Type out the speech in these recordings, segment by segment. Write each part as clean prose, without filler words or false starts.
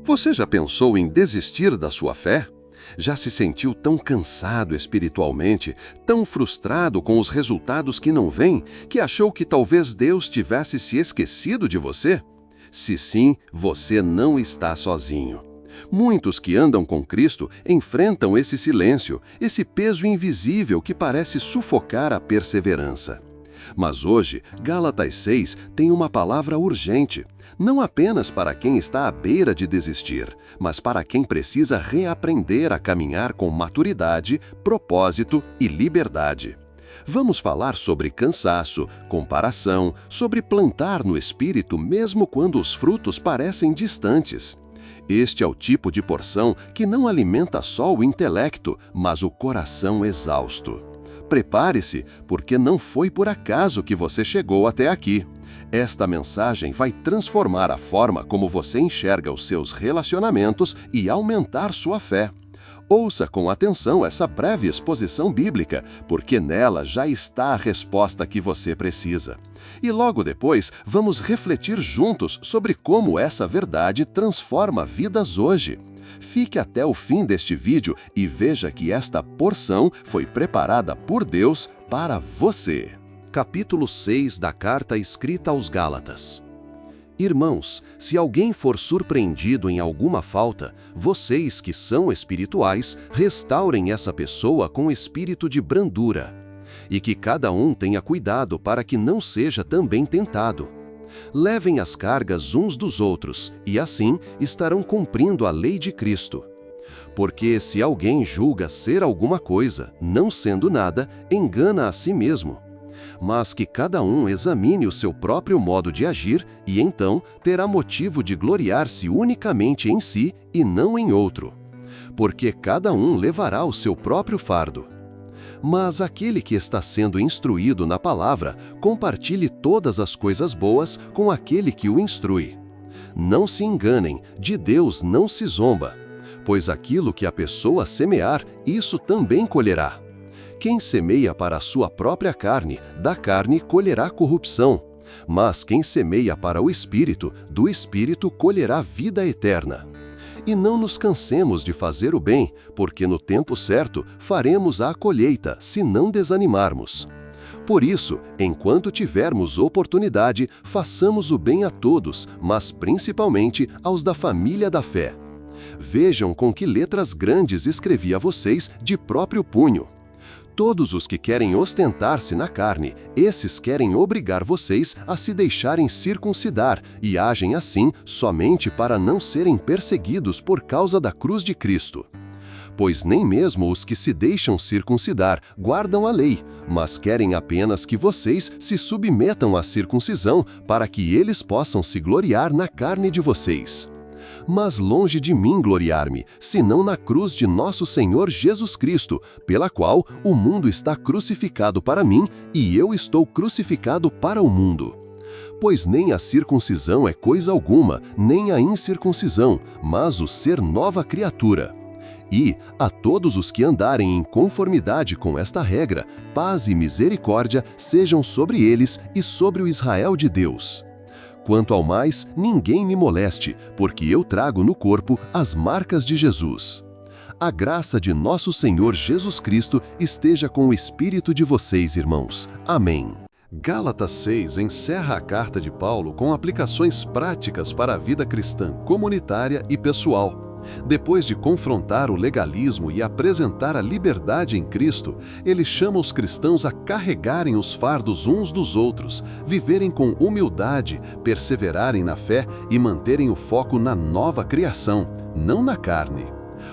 Você já pensou em desistir da sua fé? Já se sentiu tão cansado espiritualmente, tão frustrado com os resultados que não vêm, que achou que talvez Deus tivesse se esquecido de você? Se sim, você não está sozinho. Muitos que andam com Cristo enfrentam esse silêncio, esse peso invisível que parece sufocar a perseverança. Mas hoje, Gálatas 6 tem uma palavra urgente, não apenas para quem está à beira de desistir, mas para quem precisa reaprender a caminhar com maturidade, propósito e liberdade. Vamos falar sobre cansaço, comparação, sobre plantar no espírito mesmo quando os frutos parecem distantes. Este é o tipo de porção que não alimenta só o intelecto, mas o coração exausto. Prepare-se, porque não foi por acaso que você chegou até aqui. Esta mensagem vai transformar a forma como você enxerga os seus relacionamentos e aumentar sua fé. Ouça com atenção essa breve exposição bíblica, porque nela já está a resposta que você precisa. E logo depois, vamos refletir juntos sobre como essa verdade transforma vidas hoje. Fique até o fim deste vídeo e veja que esta porção foi preparada por Deus para você. Capítulo 6 da carta escrita aos Gálatas. Irmãos, se alguém for surpreendido em alguma falta, vocês que são espirituais, restaurem essa pessoa com espírito de brandura. E que cada um tenha cuidado para que não seja também tentado. Levem as cargas uns dos outros, e assim estarão cumprindo a lei de Cristo. Porque se alguém julga ser alguma coisa, não sendo nada, engana a si mesmo. Mas que cada um examine o seu próprio modo de agir, e então terá motivo de gloriar-se unicamente em si e não em outro. Porque cada um levará o seu próprio fardo. Mas aquele que está sendo instruído na palavra, compartilhe todas as coisas boas com aquele que o instrui. Não se enganem, de Deus não se zomba, pois aquilo que a pessoa semear, isso também colherá. Quem semeia para a sua própria carne, da carne colherá corrupção. Mas quem semeia para o Espírito, do Espírito colherá vida eterna. E não nos cansemos de fazer o bem, porque no tempo certo faremos a colheita, se não desanimarmos. Por isso, enquanto tivermos oportunidade, façamos o bem a todos, mas principalmente aos da família da fé. Vejam com que letras grandes escrevi a vocês de próprio punho. Todos os que querem ostentar-se na carne, esses querem obrigar vocês a se deixarem circuncidar e agem assim somente para não serem perseguidos por causa da cruz de Cristo. Pois nem mesmo os que se deixam circuncidar guardam a lei, mas querem apenas que vocês se submetam à circuncisão para que eles possam se gloriar na carne de vocês. Mas longe de mim gloriar-me, senão na cruz de nosso Senhor Jesus Cristo, pela qual o mundo está crucificado para mim e eu estou crucificado para o mundo. Pois nem a circuncisão é coisa alguma, nem a incircuncisão, mas o ser nova criatura. E, a todos os que andarem em conformidade com esta regra, paz e misericórdia sejam sobre eles e sobre o Israel de Deus. Quanto ao mais, ninguém me moleste, porque eu trago no corpo as marcas de Jesus. A graça de nosso Senhor Jesus Cristo esteja com o espírito de vocês, irmãos. Amém. Gálatas 6 encerra a carta de Paulo com aplicações práticas para a vida cristã, comunitária e pessoal. Depois de confrontar o legalismo e apresentar a liberdade em Cristo, ele chama os cristãos a carregarem os fardos uns dos outros, viverem com humildade, perseverarem na fé e manterem o foco na nova criação, não na carne.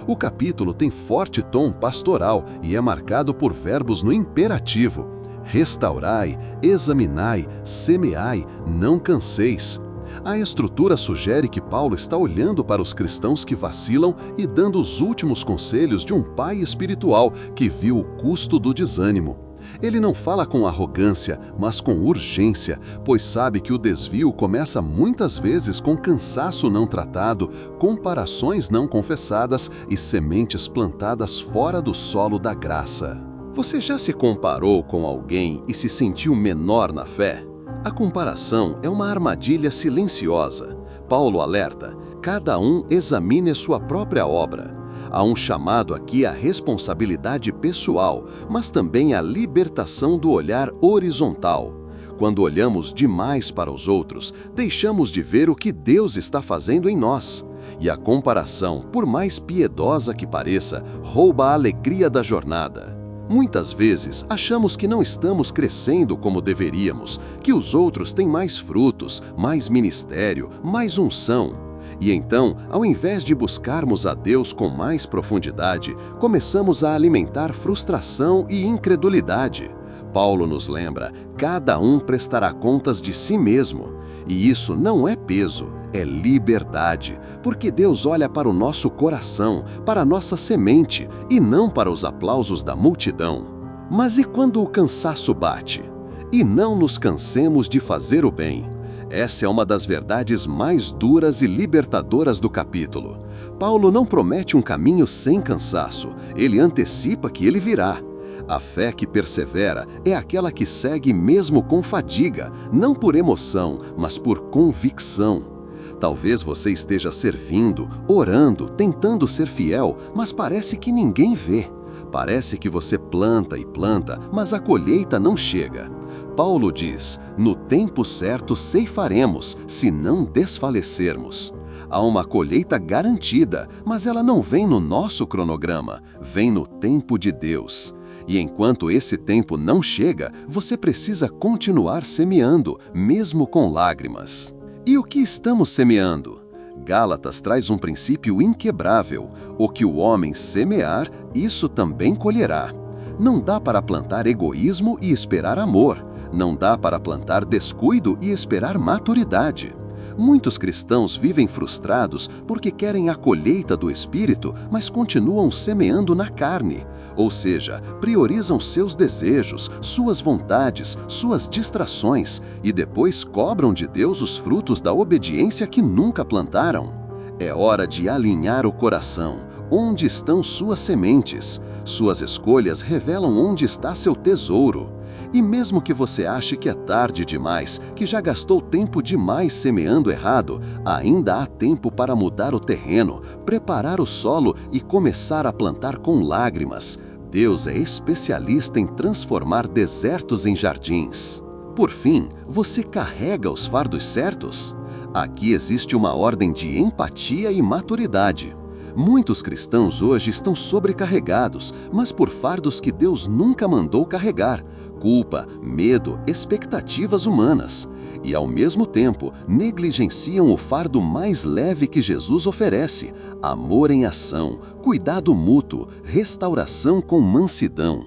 O capítulo tem forte tom pastoral e é marcado por verbos no imperativo. Restaurai, examinai, semeai, não canseis. A estrutura sugere que Paulo está olhando para os cristãos que vacilam e dando os últimos conselhos de um pai espiritual que viu o custo do desânimo. Ele não fala com arrogância, mas com urgência, pois sabe que o desvio começa muitas vezes com cansaço não tratado, comparações não confessadas e sementes plantadas fora do solo da graça. Você já se comparou com alguém e se sentiu menor na fé? A comparação é uma armadilha silenciosa. Paulo alerta: cada um examine sua própria obra. Há um chamado aqui à responsabilidade pessoal, mas também à libertação do olhar horizontal. Quando olhamos demais para os outros, deixamos de ver o que Deus está fazendo em nós. E a comparação, por mais piedosa que pareça, rouba a alegria da jornada. Muitas vezes, achamos que não estamos crescendo como deveríamos, que os outros têm mais frutos, mais ministério, mais unção. E então, ao invés de buscarmos a Deus com mais profundidade, começamos a alimentar frustração e incredulidade. Paulo nos lembra: cada um prestará contas de si mesmo. E isso não é peso, é liberdade, porque Deus olha para o nosso coração, para a nossa semente, e não para os aplausos da multidão. Mas e quando o cansaço bate? E não nos cansemos de fazer o bem. Essa é uma das verdades mais duras e libertadoras do capítulo. Paulo não promete um caminho sem cansaço, ele antecipa que ele virá. A fé que persevera é aquela que segue mesmo com fadiga, não por emoção, mas por convicção. Talvez você esteja servindo, orando, tentando ser fiel, mas parece que ninguém vê. Parece que você planta e planta, mas a colheita não chega. Paulo diz: no tempo certo ceifaremos, se não desfalecermos. Há uma colheita garantida, mas ela não vem no nosso cronograma, vem no tempo de Deus. E enquanto esse tempo não chega, você precisa continuar semeando, mesmo com lágrimas. E o que estamos semeando? Gálatas traz um princípio inquebrável: o que o homem semear, isso também colherá. Não dá para plantar egoísmo e esperar amor. Não dá para plantar descuido e esperar maturidade. Muitos cristãos vivem frustrados porque querem a colheita do Espírito, mas continuam semeando na carne. Ou seja, priorizam seus desejos, suas vontades, suas distrações e depois cobram de Deus os frutos da obediência que nunca plantaram. É hora de alinhar o coração. Onde estão suas sementes? Suas escolhas revelam onde está seu tesouro. E mesmo que você ache que é tarde demais, que já gastou tempo demais semeando errado, ainda há tempo para mudar o terreno, preparar o solo e começar a plantar com lágrimas. Deus é especialista em transformar desertos em jardins. Por fim, você carrega os fardos certos? Aqui existe uma ordem de empatia e maturidade. Muitos cristãos hoje estão sobrecarregados, mas por fardos que Deus nunca mandou carregar: culpa, medo, expectativas humanas. E, ao mesmo tempo, negligenciam o fardo mais leve que Jesus oferece: amor em ação, cuidado mútuo, restauração com mansidão.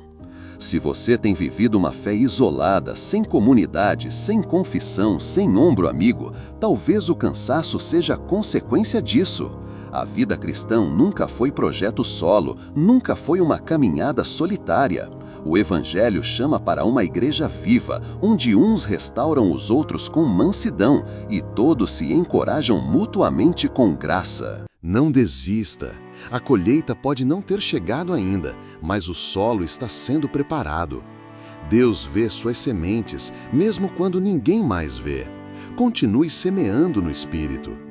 Se você tem vivido uma fé isolada, sem comunidade, sem confissão, sem ombro amigo, talvez o cansaço seja consequência disso. A vida cristã nunca foi projeto solo, nunca foi uma caminhada solitária. O Evangelho chama para uma igreja viva, onde uns restauram os outros com mansidão e todos se encorajam mutuamente com graça. Não desista. A colheita pode não ter chegado ainda, mas o solo está sendo preparado. Deus vê suas sementes, mesmo quando ninguém mais vê. Continue semeando no Espírito.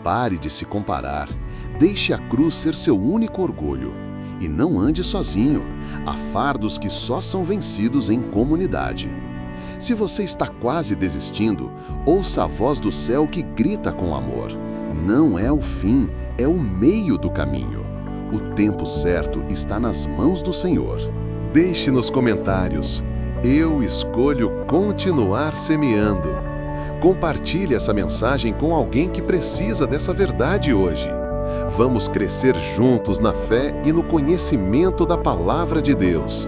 Pare de se comparar. Deixe a cruz ser seu único orgulho. E não ande sozinho. Há fardos que só são vencidos em comunidade. Se você está quase desistindo, ouça a voz do céu que grita com amor. Não é o fim, é o meio do caminho. O tempo certo está nas mãos do Senhor. Deixe nos comentários: eu escolho continuar semeando. Compartilhe essa mensagem com alguém que precisa dessa verdade hoje. Vamos crescer juntos na fé e no conhecimento da Palavra de Deus.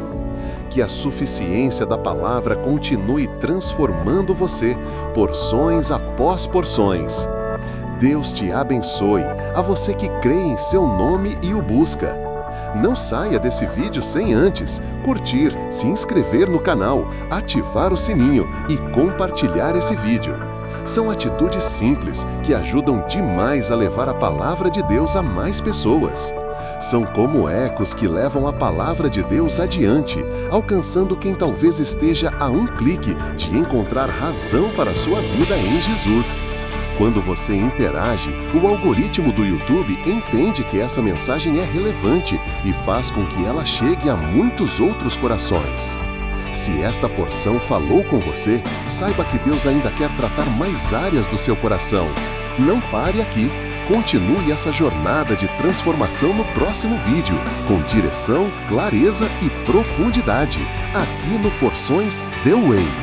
Que a suficiência da Palavra continue transformando você, porções após porções. Deus te abençoe, a você que crê em seu nome e o busca. Não saia desse vídeo sem antes curtir, se inscrever no canal, ativar o sininho e compartilhar esse vídeo. São atitudes simples que ajudam demais a levar a palavra de Deus a mais pessoas. São como ecos que levam a palavra de Deus adiante, alcançando quem talvez esteja a um clique de encontrar razão para a sua vida em Jesus. Quando você interage, o algoritmo do YouTube entende que essa mensagem é relevante e faz com que ela chegue a muitos outros corações. Se esta porção falou com você, saiba que Deus ainda quer tratar mais áreas do seu coração. Não pare aqui. Continue essa jornada de transformação no próximo vídeo, com direção, clareza e profundidade, aqui no Porções The Way.